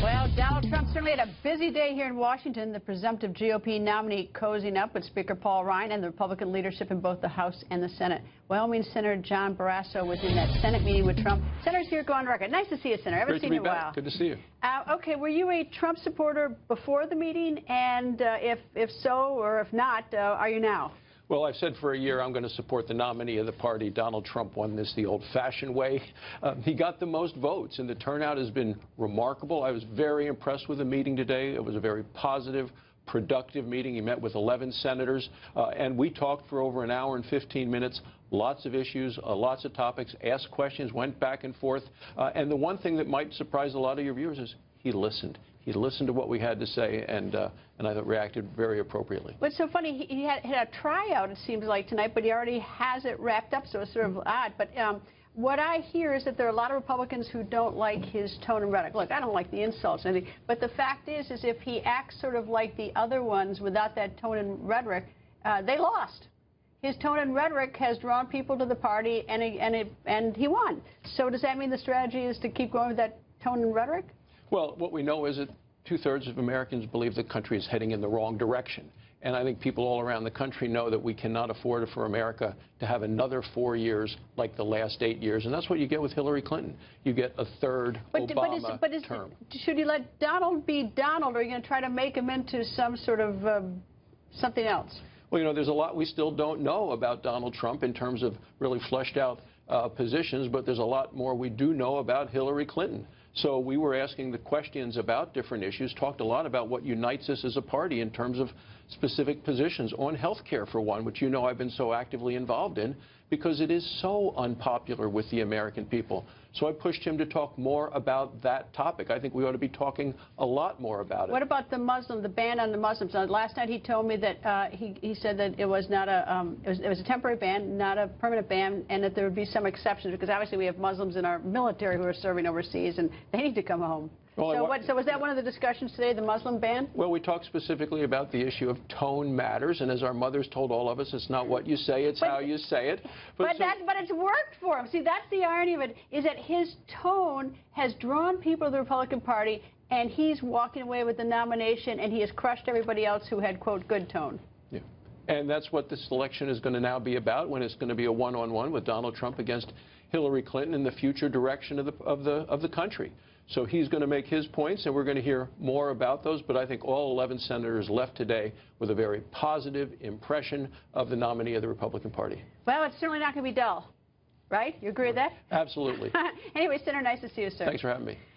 Well, Donald Trump certainly had a busy day here in Washington. The presumptive GOP nominee cozying up with Speaker Paul Ryan and the Republican leadership in both the House and the Senate. Wyoming Senator John Barrasso was in that Senate meeting with Trump. Senator's here, go on record. Nice to see you, Senator. I haven't seen you in a while. Good to see you. Okay, were you a Trump supporter before the meeting? And if so, or if not, are you now? Well, I've said for a year I'm going to support the nominee of the party. Donald Trump won this the old-fashioned way. He got the most votes, and the turnout has been remarkable. I was very impressed with the meeting today. It was a very positive, productive meeting. He met with 11 senators, and we talked for over an hour and 15 minutes. Lots of issues, lots of topics, asked questions, went back and forth. And the one thing that might surprise a lot of your viewers is he listened. He listened to what we had to say, and I thought reacted very appropriately. What's so funny, he had a tryout, it seems like, tonight, but he already has it wrapped up, so it's sort of odd. But what I hear is that there are a lot of Republicans who don't like his tone and rhetoric. Look, I don't like the insults, but the fact is if he acts sort of like the other ones without that tone and rhetoric, they lost. His tone and rhetoric has drawn people to the party, and he won. So does that mean the strategy is to keep going with that tone and rhetoric? Well, what we know is that two-thirds of Americans believe the country is heading in the wrong direction. And I think people all around the country know that we cannot afford for America to have another 4 years like the last 8 years. And that's what you get with Hillary Clinton. You get a third Obama term. Should you let Donald be Donald, or are you going to try to make him into some sort of something else? Well, you know, there's a lot we still don't know about Donald Trump in terms of really fleshed out positions, but there's a lot more we do know about Hillary Clinton. So we were asking the questions about different issues, talked a lot about what unites us as a party in terms of specific positions on health care, for one, which you know I've been so actively involved in, because it is so unpopular with the American people. So I pushed him to talk more about that topic. I think we ought to be talking a lot more about it. What about the ban on the Muslims? Last night he told me that he said that it was not it was a temporary ban, not a permanent ban, and that there would be some exceptions, because obviously we have Muslims in our military who are serving overseas, and they need to come home. Well, so was that one of the discussions today, the Muslim ban? Well, we talked specifically about the issue of tone matters, and as our mothers told all of us, it's not what you say, it's how you say it. But it's worked for him. See, that's the irony of it, is that his tone has drawn people to the Republican Party, and he's walking away with the nomination, and he has crushed everybody else who had, quote, good tone. Yeah. And that's what this election is going to now be about, when it's going to be a one-on-one with Donald Trump against Hillary Clinton in the future direction of the country. So he's going to make his points, and we're going to hear more about those. But I think all 11 senators left today with a very positive impression of the nominee of the Republican Party. Well, it's certainly not going to be dull, right? You agree with that? Absolutely. Anyway, Senator, nice to see you, sir. Thanks for having me.